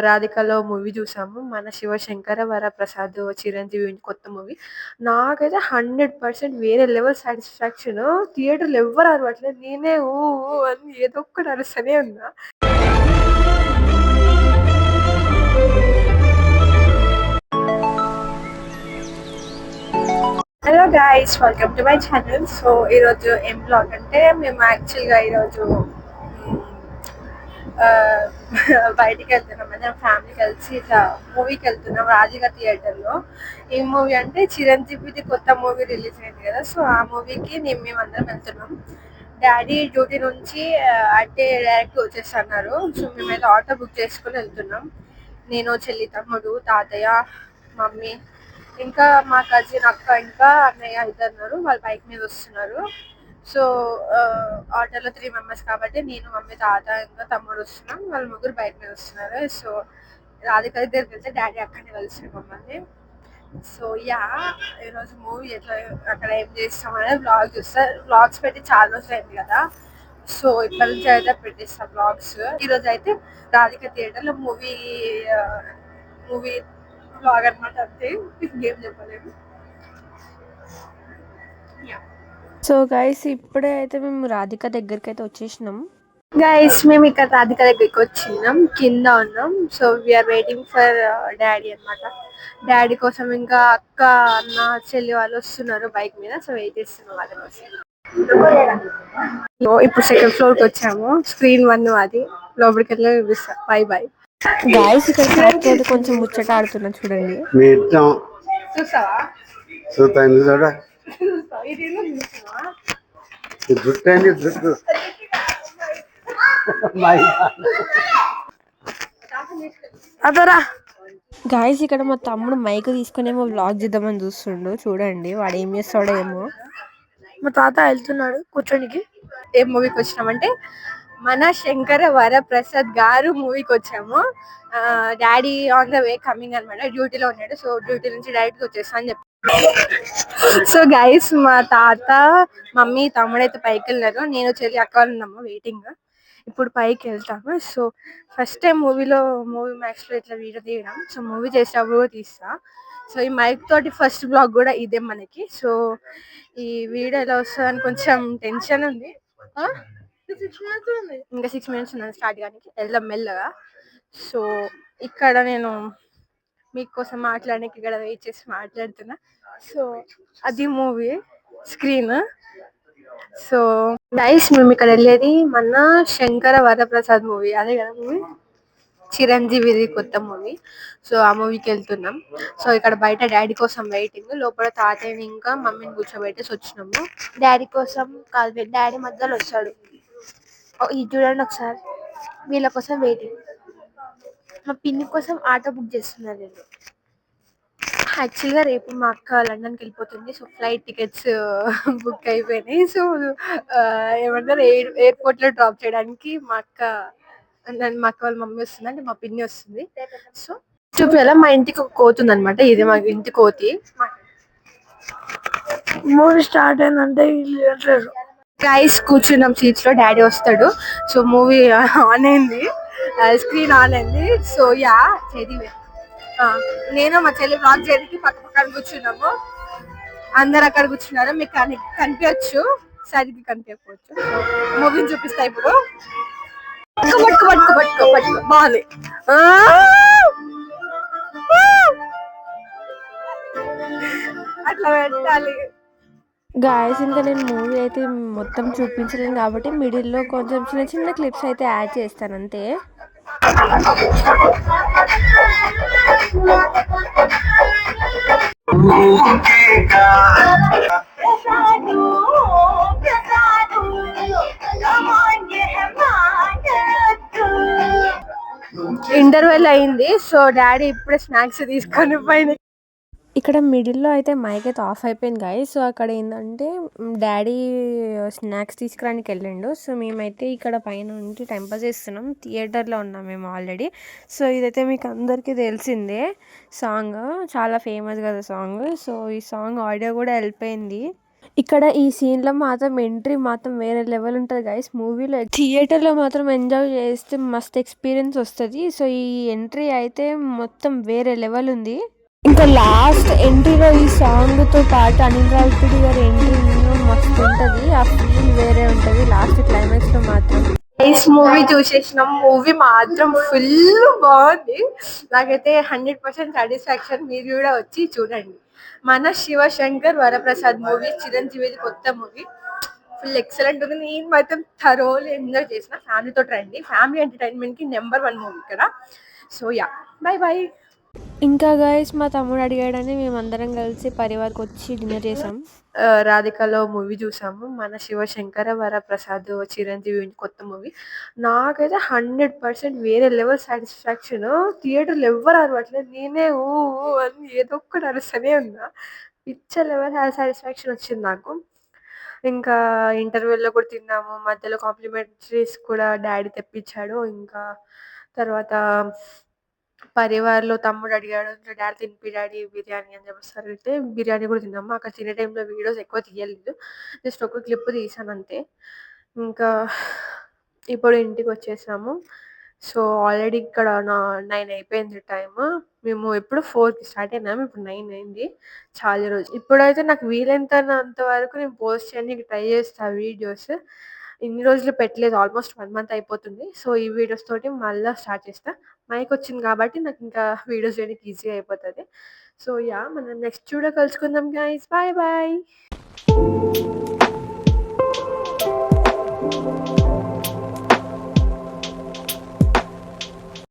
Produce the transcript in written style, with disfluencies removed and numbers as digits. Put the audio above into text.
'రాధికలో' movie చూసాము. మన 'శివశంకర వరప్రసాద్' చిరంజీవి కొత్త మూవీ. నాకైతే 100% వేరే లెవెల్ సాటిస్ఫాక్షను. థియేటర్‌లో ఎవ్వరు అరవట్లేదు. నేనే ఊ ఊ అని ఏదో ఒకటి అరుస్తూనే ఉన్నా. Hello guys, welcome to my channel. So ఈరోజు ఏం బ్లాగ్ అంటే మేము యాక్చువల్‌గా ఈరోజు బయటికి వెళ్తున్నాం. అంటే ఫ్యామిలీ కలిసి ఇట్లా మూవీకి వెళ్తున్నాం రాధిక థియేటర్లో. ఈ మూవీ అంటే చిరంజీవిది కొత్త మూవీ రిలీజ్ అయింది కదా, సో ఆ మూవీకి మేమందరం వెళ్తున్నాం. డాడీ డ్యూటీ నుంచి అంటే డైరెక్ట్ వచ్చేస్తున్నారు. సో మేమైతే ఆటో బుక్ చేసుకుని వెళ్తున్నాం. నేను, చెల్లి, తమ్ముడు, తాతయ్య, మమ్మీ, ఇంకా మా కజిన్ అక్క, ఇంకా అన్నయ్య ఇద్దరు వాళ్ళు బైక్ మీద వస్తున్నారు. సో ఆటోలో 3 మెంబర్స్ కాబట్టి నేను, మమ్మీ, తాత, ఇంకా తమ్ముడు వస్తున్నాం. వాళ్ళు ముగ్గురు బైక్ మీద వస్తున్నారు. సో రాధిక దగ్గరికి వెళ్తే డాడీ అక్కడనే కలిసి మమ్మల్ని. సో ఈరోజు మూవీ ఎట్లా అక్కడ ఏం చేస్తాం అనేది బ్లాగ్ చూస్తా. బ్లాగ్స్ పెట్టి చాలా రోజులు అయింది కదా, సో ఇప్పటి నుంచి అయితే పెట్టేస్తాం బ్లాగ్స్. ఈరోజు అయితే రాధిక థియేటర్లో మూవీ బ్లాగ్ అనమాట. అంతే, ఇంకేం చెప్పలేము. సో గైస్ ఇప్పుడే అయితే మేము రాధిక దగ్గరికి అయితే వచ్చేసినాం. గైస్ మేము ఇక్కడ రాధిక దగ్గరికి వచ్చినాం, కింద ఉన్నాం. So we are waiting for daddy అనమాట. డాడీ కోసం ఇంకా అక్క, అన్న, చెల్లి వాళ్ళు వస్తున్నారు బైక్ మీద. సో వెయిట్ చేస్తున్నాం వాళ్ళ కోసం. ఇప్పుడు సెకండ్ ఫ్లోర్ కి వచ్చాము. స్క్రీన్ 1 అది, లోపలికి వెళ్ళి చూపిస్తా. By by. గాయస్ ఇక్కడ కార్తీ అయితే కొంచెం ముచ్చట ఆడుతున్నా చూడండి. చూసావా? అదరా గాయస్ ఇక్కడ మా తమ్ముడు మైక్ తీసుకునేమో వ్లాగ్ చేద్దామని చూస్తుండు. చూడండి వాడు ఏం చేస్తాడో ఏమో. మా తాత వెళ్తున్నాడు కూర్చోనికి. ఏ మూవీకి వచ్చినామంటే మన శంకర వరప్రసాద్ గారు మూవీకి వచ్చాము. Daddy on the way coming అనమాట. డ్యూటీలో ఉన్నాడు. సో డ్యూటీ నుంచి డైరెక్ట్గా వచ్చేస్తా అని చెప్పి. సో గైస్ మా తాత, మమ్మీ, తమ్ముడు అయితే పైకి వెళ్ళినారు. నేను, చెల్లి, అక్క వాళ్ళు ఉన్నాము వెయిటింగ్. ఇప్పుడు పైకి వెళ్తాము. So first time movie max లో ఇట్లా వీడియో తీయడం. సో మూవీ చేసేటప్పుడు కూడా తీస్తా. సో ఈ మైక్ తోటి ఫస్ట్ బ్లాగ్ కూడా ఇదే మనకి. సో ఈ వీడియో ఎలా వస్తుందని కొంచెం టెన్షన్ ఉంది. ఇంకా 6 మినిట్స్ ఉన్నాను స్టార్ట్ కానీ, వెళ్దాం మెల్లగా. సో ఇక్కడ నేను మీకోసం మాట్లాడడానికి ఇక్కడ వెయిట్ చేసి మాట్లాడుతున్నా. సో అది మూవీ స్క్రీన్. సో గైస్ మేము ఇక్కడ వెళ్ళేది మన శంకర వరప్రసాద్ మూవీ, అదే కదా మూవీ, చిరంజీవిది కొత్త మూవీ. సో ఆ మూవీకి వెళ్తున్నాం. సో ఇక్కడ బయట డాడీ కోసం వెయిటింగ్. లోపల తాతయ్యని ఇంకా మమ్మీని కూర్చోబెట్టేసి వచ్చినాము. డాడీ కోసం కాదు, డాడీ మధ్యలో వస్తాడు. ఇది చూడండి ఒకసారి, వీళ్ళ కోసం వెయిటింగ్. మా పిన్ని కోసం ఆటో బుక్ చేస్తున్నారు నేను. యాక్చువల్గా రేపు మా అక్క లండన్కి వెళ్ళిపోతుంది. సో ఫ్లైట్ టికెట్స్ బుక్ అయిపోయినాయి. సో ఏమంటారు, ఎయిర్పోర్ట్లో డ్రాప్ చేయడానికి మా అక్క వాళ్ళ మమ్మీ వస్తుంది, అంటే మా పిన్ని వస్తుంది. సో చూపించాలా, మా ఇంటికి ఒక కోతి ఉంది అనమాట. ఇది మా ఇంటి కోతి. మూవీ స్టార్ట్ అయిందంటే గైస్ కూర్చున్నాం సీట్స్ లో. డాడీ వస్తాడు. సో మూవీ ఆన్ అయింది, స్క్రీన్ ఆన్ అయింది. సో చదివే నేను మా చెల్లి బ్లాగ్ చేయడానికి పక్కన కూర్చున్నాము. అందరు అక్కడ కూర్చున్నారు. మీకు కనిపించచ్చు, సరిగ్గా కనిపించకపోవచ్చు. మూవీని చూపిస్తా ఇప్పుడు. పట్టుకో బాగుంది. అట్లా పెట్టాలి. గాయస్ ఇంకా నేను మూవీ అయితే మొత్తం చూపించలేను కాబట్టి మిడిల్లో కొంచెం చిన్న చిన్న క్లిప్స్ అయితే యాడ్ చేస్తాను అంతే. ఇంటర్వెల్ అయింది. సో డాడీ ఇప్పుడే స్నాక్స్ తీసుకొని పోయింది. ఇక్కడ మిడిల్లో అయితే మైక్ అయితే ఆఫ్ అయిపోయింది గాయస్. సో అక్కడ ఏంటంటే డాడీ స్నాక్స్ తీసుకురానికి వెళ్ళిండు. సో మేమైతే ఇక్కడ పైన ఉండి టైంపాస్ చేస్తున్నాం. థియేటర్లో ఉన్నాం మేము ఆల్రెడీ. సో ఇదైతే మీకు అందరికీ తెలిసిందే సాంగ్, చాలా ఫేమస్ కదా సాంగ్. సో ఈ సాంగ్ ఆడియో కూడా వెళ్ళిపోయింది. ఇక్కడ ఈ సీన్‌లో మాత్రం ఎంట్రీ మాత్రం వేరే లెవెల్ ఉంటది గైస్. మూవీలో థియేటర్‌లో మాత్రం ఎంజాయ్ చేస్తే మస్త్ ఎక్స్‌పీరియన్స్ వస్తది. సో, ఈ ఎంట్రీ అయితే మొత్తం వేరే లెవెల్ ఉంది. ఇంకా లాస్ట్ ఎంట్రీలో ఈ సాంగ్‌తో పాటు అనిల్ రావిపూడి గారి ఎంట్రీ మస్తు ఉంటది. ఆ ఫీల్ వేరే ఉంటది లాస్ట్ క్లైమాక్స్‌లో మాత్రం. నైస్ మూవీ చూసేసినాం. మూవీ మాత్రం ఫుల్ బాగుంది. నాకైతే 100% సాటిస్ఫాక్షన్. మీరు కూడా వచ్చి చూడండి. మన శివశంకర్ వరప్రసాద్ మూవీ, చిరంజీవిది కొత్త మూవీ. ఫుల్ ఎక్సలెంట్ ఉంది. నేను మాత్రం థరోలీ ఎంజాయ్ చేసిన. ఫ్యామిలీతో రండి. ఫ్యామిలీ ఎంటర్టైన్మెంట్ కి నెంబర్ 1 మూవీ ఇక్కడ. So yeah, by by. ఇంకా గైస్ మా తమ్ముడు అడిగాడని మేమందరం కలిసి పరివార్కి వచ్చి డిన్నర్ చేసాం. రాధికలో మూవీ చూసాము. మన శివశంకర వరప్రసాద్ చిరంజీవి కొత్త మూవీ. నాకైతే 100% వేరే లెవెల్ సాటిస్ఫాక్షన్. థియేటర్లో ఎవ్వరు అరవట్లేదు, నేనే ఊ ఊ అని ఏదో ఒక్కటి అరుస్తూనే ఉన్నా. పిచ్చ లెవెల్ సాటిస్ఫాక్షన్ వచ్చింది నాకు. ఇంకా ఇంటర్వెల్‌లో కూడా తిన్నాము. మధ్యలో కాంప్లిమెంటరీస్ కూడా డాడీ తెప్పించాడు. ఇంకా తర్వాత పరివార్‌లో తమ్ముడు అడిగాడు, డాడీ తినిపి డాడీ బిర్యానీ అని చెప్పేసి అడిగితే బిర్యానీ కూడా తిన్నాము. అక్కడ తినే టైంలో వీడియోస్ ఎక్కువ తీయలేదు. జస్ట్ ఒక క్లిప్ తీశానంతే. ఇంకా ఇప్పుడు ఇంటికొచ్చేసాము. సో, ఆల్రెడీ ఇక్కడ 9 అయిపోయింది టైము. మేము ఎప్పుడు 4కి స్టార్ట్ అయినాము. ఇప్పుడు 9 అయింది. చాలా రోజు ఇప్పుడైతే నాకు వీలైనంత వరకు నేను పోస్ట్ చేయడానికి ట్రై చేస్తా వీడియోస్. ఇన్ని రోజులు పెట్టలేదు. ఆల్మోస్ట్ 1 మంత్ అయిపోతుంది. సో, ఈ వీడియోస్ తోటి మళ్ళా స్టార్ట్ చేస్తా. మైకొచ్చింది కాబట్టి నాకింకా వీడియోస్ చేయడానికి ఈజీగా అయిపోతది. So, yeah! మనం నెక్స్ట్ వీడియోలో కలుసుకుందాం గైస్. Bye bye.